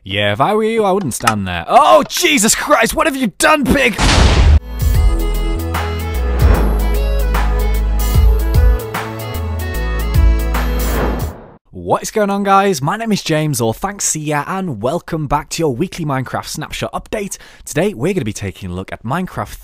Yeah, if I were you, I wouldn't stand there. Oh, Jesus Christ, what have you done, pig? What is going on, guys? My name is James, or ThnxCya, and welcome back to your weekly Minecraft snapshot update. Today, we're going to be taking a look at Minecraft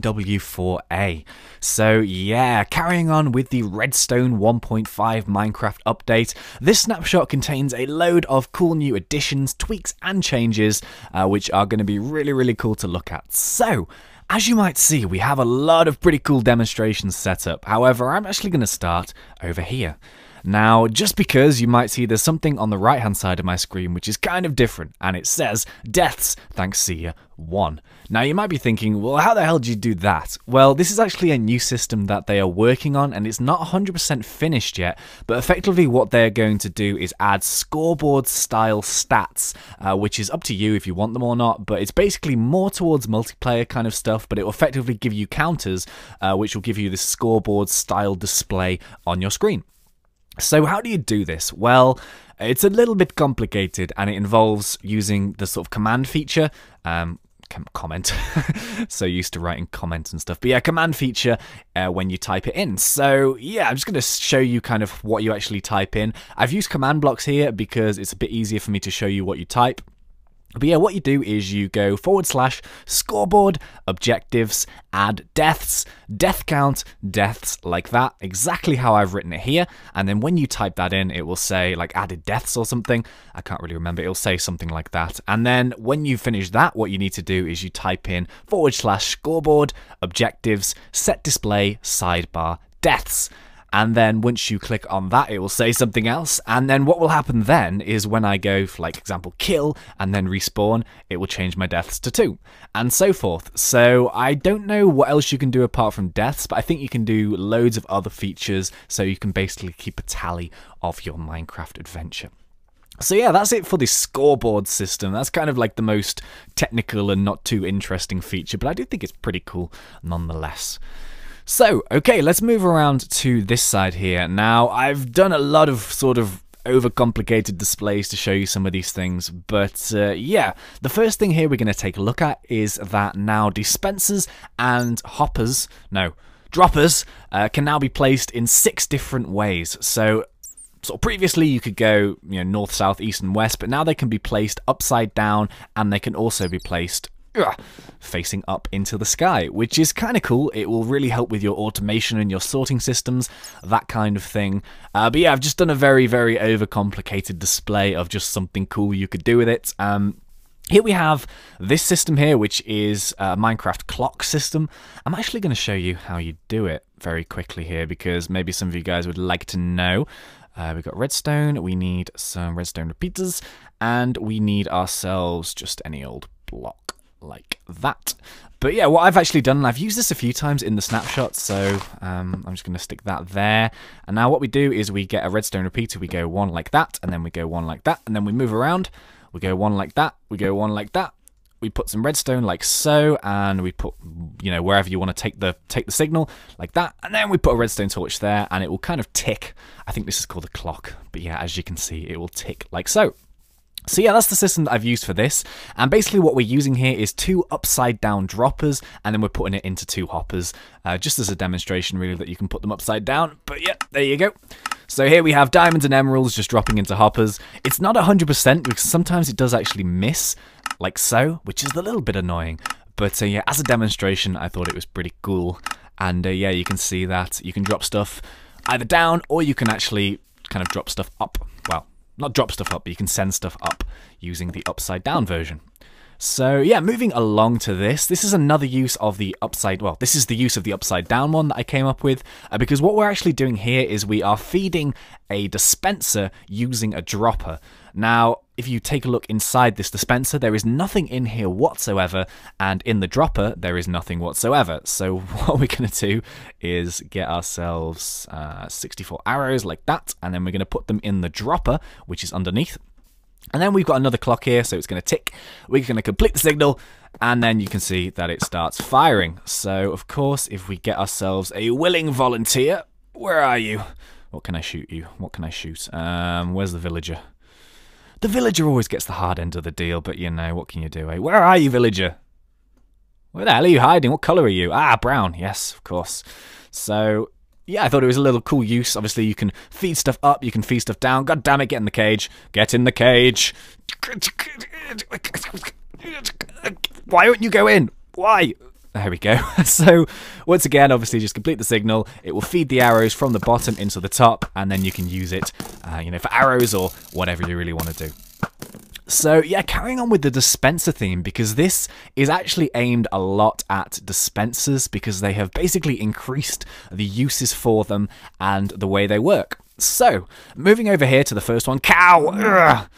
13w04a. So yeah, carrying on with the Redstone 1.5 Minecraft update, this snapshot contains a load of cool new additions, tweaks, and changes, which are going to be really cool to look at. So, as you might see, we have a lot of pretty cool demonstrations set up. However, I'm actually going to start over here. Now, just because you might see there's something on the right hand side of my screen which is kind of different, and it says Deaths ThnxCya 1. Now you might be thinking, well, how the hell did you do that? Well, this is actually a new system that they are working on, and it's not 100% finished yet, but effectively what they're going to do is add scoreboard style stats, which is up to you if you want them or not, but it's basically more towards multiplayer kind of stuff, but it will effectively give you counters, which will give you this scoreboard style display on your screen. So how do you do this? Well, it's a little bit complicated, and it involves using the sort of command feature, comment, so used to writing comments and stuff, but yeah, command feature when you type it in. So yeah, I'm just going to show you kind of what you actually type in. I've used command blocks here because it's a bit easier for me to show you what you type. But yeah, what you do is you go / scoreboard, objectives, add deaths, death count, deaths, like that, exactly how I've written it here. And then when you type that in, it will say like added deaths or something. I can't really remember. It'll say something like that. And then when you finish that, what you need to do is you type in / scoreboard, objectives, set display, sidebar, deaths. And then once you click on that, it will say something else. And then what will happen then is when I go, for like example, kill and then respawn, it will change my deaths to 2 and so forth. So I don't know what else you can do apart from deaths, but I think you can do loads of other features so you can basically keep a tally of your Minecraft adventure. So yeah, that's it for the scoreboard system. That's kind of like the most technical and not too interesting feature, but I do think it's pretty cool nonetheless. So, okay, let's move around to this side here. Now, I've done a lot of sort of overcomplicated displays to show you some of these things, but yeah, the first thing here we're going to take a look at is that now dispensers and droppers can now be placed in 6 different ways. So previously you could go, north, south, east, and west, but now they can be placed upside down, and they can also be placed facing up into the sky, which is kind of cool. It will really help with your automation and your sorting systems, that kind of thing. But yeah, I've just done a very overcomplicated display of just something cool you could do with it. Here we have this system here, which is a Minecraft clock system. I'm actually going to show you how you do it very quickly here, because maybe some of you guys would like to know. We've got redstone, we need some redstone repeaters, and we need ourselves just any old block like that. But yeah, what I've actually done, and I've used this a few times in the snapshot, so I'm just going to stick that there. And now what we do is we get a redstone repeater, we go 1 like that, and then we go 1 like that, and then we move around, we go 1 like that, we go 1 like that, we put some redstone like so, and we put, wherever you want to take the signal, like that, and then we put a redstone torch there, and it will kind of tick. I think this is called a clock, but yeah, as you can see, it will tick like so. So yeah, that's the system that I've used for this, and basically what we're using here is 2 upside down droppers, and then we're putting it into 2 hoppers, just as a demonstration really that you can put them upside down. But yeah, there you go. So here we have diamonds and emeralds just dropping into hoppers. It's not 100% because sometimes it does actually miss, like so, which is a little bit annoying. But yeah, as a demonstration, I thought it was pretty cool. And yeah, you can see that you can drop stuff either down, or you can actually kind of drop stuff up. Well, not drop stuff up, but you can send stuff up using the upside down version. So yeah, moving along to this. This is another use of the this is the use of the upside down one that I came up with, because what we're actually doing here is we are feeding a dispenser using a dropper. Now, if you take a look inside this dispenser, there is nothing in here whatsoever, and in the dropper, there is nothing whatsoever. So what we're going to do is get ourselves 64 arrows like that, and then we're going to put them in the dropper, which is underneath. And then we've got another clock here, so it's going to tick. We're going to complete the signal, and then you can see that it starts firing. So, of course, if we get ourselves a willing volunteer, where are you? What can I shoot you? What can I shoot? Where's the villager? The villager always gets the hard end of the deal, but you know, what can you do, eh? Where are you, villager? Where the hell are you hiding? What colour are you? Ah, brown. Yes, of course. So, yeah, I thought it was a little cool use. Obviously, you can feed stuff up, you can feed stuff down. God damn it, get in the cage. Get in the cage. Why won't you go in? Why? There we go. So, once again, obviously, just complete the signal. It will feed the arrows from the bottom into the top, and then you can use it, you know, for arrows or whatever you really want to do. So, yeah, carrying on with the dispenser theme, because this is actually aimed a lot at dispensers, because they have basically increased the uses for them and the way they work. So, moving over here to the first one, cow! Ugh.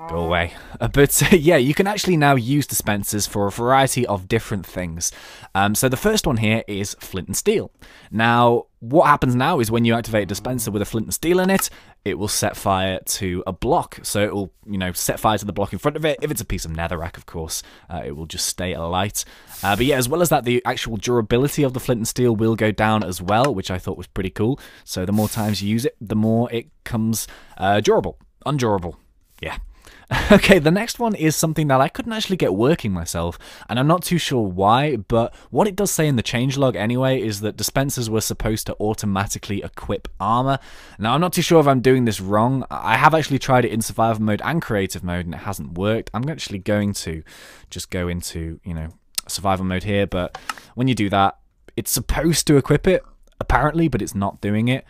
Go away. But yeah, you can actually now use dispensers for a variety of different things. So the first one here is flint and steel. Now, what happens now is when you activate a dispenser with a flint and steel in it, it will set fire to a block. So it will, you know, set fire to the block in front of it. If it's a piece of netherrack, of course, it will just stay alight. But yeah, as well as that, the actual durability of the flint and steel will go down as well, which I thought was pretty cool. So the more times you use it, the more it comes durable. Undurable. Yeah. Okay, the next one is something that I couldn't actually get working myself, and I'm not too sure why, but what it does say in the changelog anyway is that dispensers were supposed to automatically equip armor. Now, I'm not too sure if I'm doing this wrong. I have actually tried it in survival mode and creative mode, and it hasn't worked. I'm actually going to just go into, you know, survival mode here, but when you do that, it's supposed to equip it, apparently, but it's not doing it.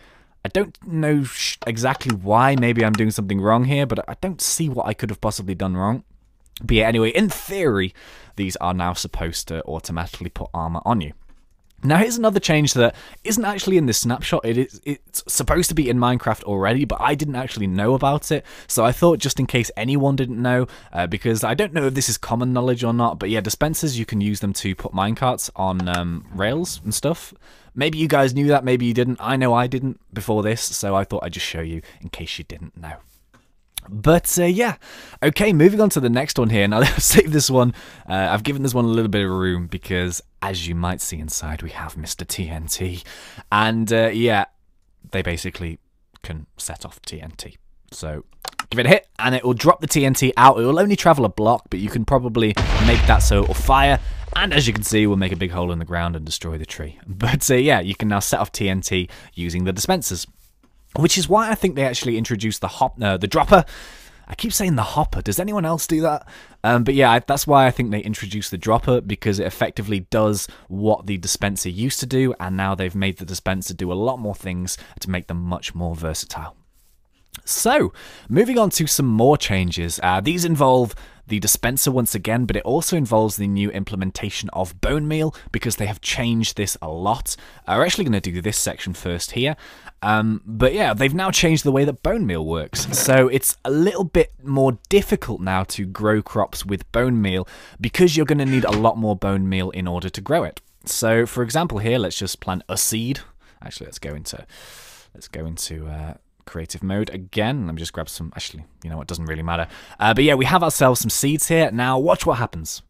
I don't know exactly why. Maybe I'm doing something wrong here, but I don't see what I could have possibly done wrong. But yeah, anyway, in theory, these are now supposed to automatically put armor on you. Now, here's another change that isn't actually in this snapshot. It's supposed to be in Minecraft already, but I didn't actually know about it. So I thought, just in case anyone didn't know, because I don't know if this is common knowledge or not, but yeah, dispensers, you can use them to put minecarts on rails and stuff. Maybe you guys knew that, maybe you didn't. I know I didn't before this, so I thought I'd just show you in case you didn't know. But yeah, okay, moving on to the next one here. Now, let's save this one. I've given this one a little bit of room because, as you might see inside, we have Mr. TNT. And yeah, they basically can set off TNT. So give it a hit, and it will drop the TNT out. It will only travel a block, but you can probably make that so it will fire. And as you can see, we'll make a big hole in the ground and destroy the tree. But yeah, you can now set off TNT using the dispensers. Which is why I think they actually introduced the dropper. I keep saying the hopper. Does anyone else do that? But yeah, that's why I think they introduced the dropper, because it effectively does what the dispenser used to do, and now they've made the dispenser do a lot more things to make them much more versatile. So, moving on to some more changes. These involve the dispenser once again, but it also involves the new implementation of bonemeal, because they have changed this a lot. We're actually going to do this section first here. But yeah, they've now changed the way that bonemeal works. So it's a little bit more difficult now to grow crops with bonemeal, because you're going to need a lot more bonemeal in order to grow it. So for example here, let's just plant a seed. Actually, let's go into creative mode again. Let me just grab some. Actually, you know what, doesn't really matter. But yeah, we have ourselves some seeds here. Now watch what happens.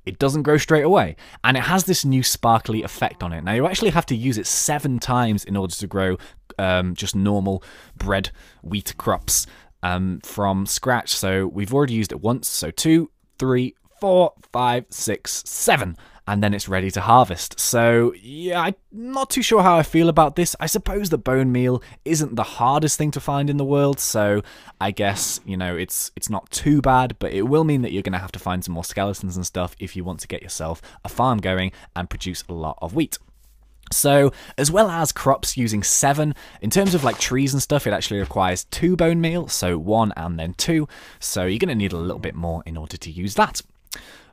It doesn't grow straight away, and it has this new sparkly effect on it. Now you actually have to use it 7 times in order to grow just normal bread wheat crops from scratch. So we've already used it once, so 2, 3, 4, 5, 6, 7. And then it's ready to harvest. So yeah, I'm not too sure how I feel about this. I suppose the bone meal isn't the hardest thing to find in the world, so I guess, you know, it's not too bad, but it will mean that you're going to have to find some more skeletons and stuff if you want to get yourself a farm going and produce a lot of wheat. So, as well as crops using 7, in terms of like trees and stuff, it actually requires 2 bone meal, so 1 and then 2, so you're going to need a little bit more in order to use that.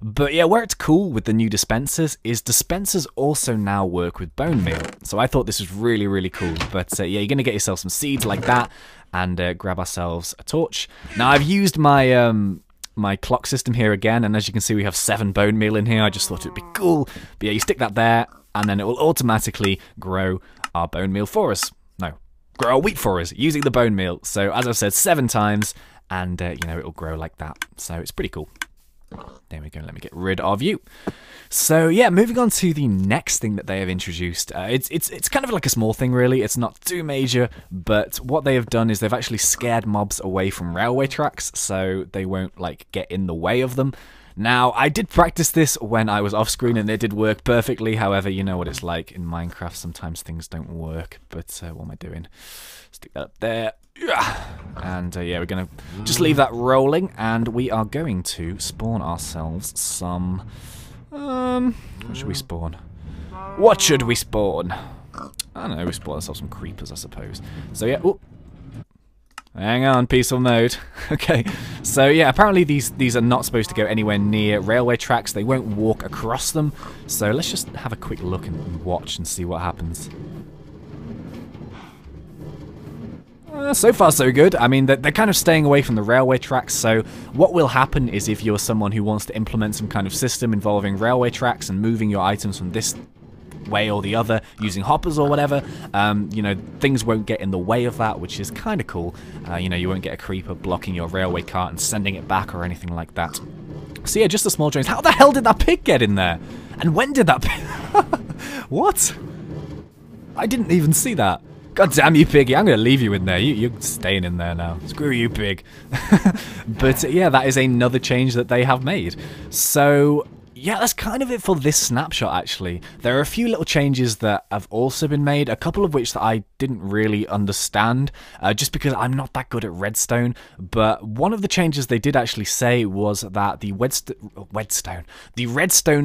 But yeah, where it's cool with the new dispensers is dispensers also now work with bone meal. So I thought this was really, really cool. But yeah, you're going to get yourself some seeds like that and grab ourselves a torch. Now I've used my my clock system here again, and as you can see we have 7 bone meal in here. I just thought it'd be cool. But yeah, you stick that there and then it will automatically grow our bone meal for us. No, grow our wheat for us using the bone meal. So as I've said, 7 times and you know, it'll grow like that. So it's pretty cool. There we go, let me get rid of you. So yeah, moving on to the next thing that they have introduced. It's kind of like a small thing really, it's not too major, but what they have done is they've actually scared mobs away from railway tracks, so they won't like get in the way of them. Now, I did practice this when I was off screen and it did work perfectly, however, you know what it's like in Minecraft, sometimes things don't work, but what am I doing? Stick that up there. And yeah, we're going to just leave that rolling, and we are going to spawn ourselves some... what should we spawn? What should we spawn? I don't know, we spawn ourselves some creepers, I suppose. So yeah, ooh. Hang on, peaceful mode. Okay, so yeah, apparently these are not supposed to go anywhere near railway tracks. They won't walk across them. So let's just have a quick look and watch and see what happens. So far so good. I mean, they're kind of staying away from the railway tracks, so what will happen is if you're someone who wants to implement some kind of system involving railway tracks and moving your items from this way or the other using hoppers or whatever, you know, things won't get in the way of that, which is kind of cool. You know, you won't get a creeper blocking your railway cart and sending it back or anything like that. So yeah, just a small change. How the hell did that pig get in there? And when did that pig... What? I didn't even see that. God damn you, piggy. I'm going to leave you in there. You're staying in there now. Screw you, pig. But yeah, that is another change that they have made. So... yeah, that's kind of it for this snapshot, actually. There are a few little changes that have also been made, a couple of which that I didn't really understand, just because I'm not that good at Redstone, but one of the changes they did actually say was that the Redstone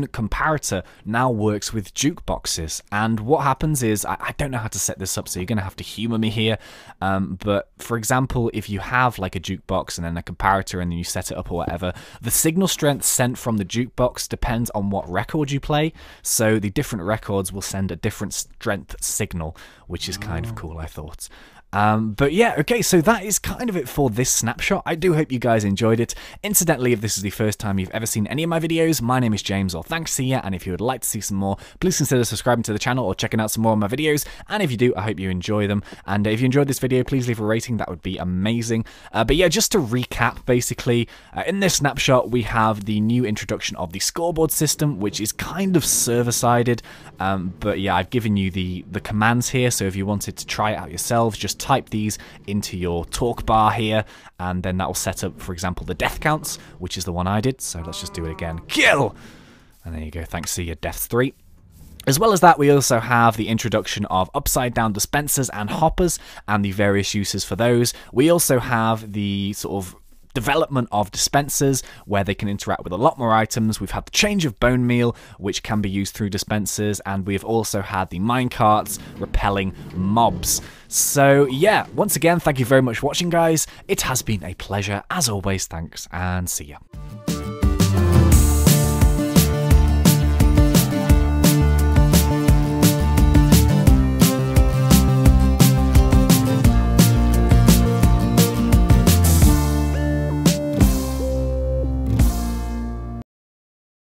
comparator now works with jukeboxes, and what happens is, I don't know how to set this up, so you're going to have to humour me here, but for example, if you have like a jukebox and then a comparator and then you set it up or whatever, the signal strength sent from the jukebox depends on what record you play, so the different records will send a different strength signal, which is kind of cool, I thought. But yeah, okay, so that is kind of it for this snapshot. I do hope you guys enjoyed it. Incidentally, if this is the first time you've ever seen any of my videos, my name is James, or ThnxCya, and if you would like to see some more, please consider subscribing to the channel or checking out some more of my videos, and if you do, I hope you enjoy them, and if you enjoyed this video, please leave a rating, that would be amazing. But yeah, just to recap, basically, in this snapshot, we have the new introduction of the scoreboard system, which is kind of server-sided, but yeah, I've given you the commands here, so if you wanted to try it out yourselves, just type these into your talk bar here, and then that will set up, for example, the death counts, which is the one I did, so let's just do it again. Kill! And there you go, ThnxCya deaths 3. As well as that, we also have the introduction of upside-down dispensers and hoppers, and the various uses for those. We also have the sort of development of dispensers, where they can interact with a lot more items. We've had the change of bonemeal, which can be used through dispensers, and we've also had the minecarts repelling mobs. So yeah, once again, thank you very much for watching, guys. It has been a pleasure, as always. Thanks, and see ya.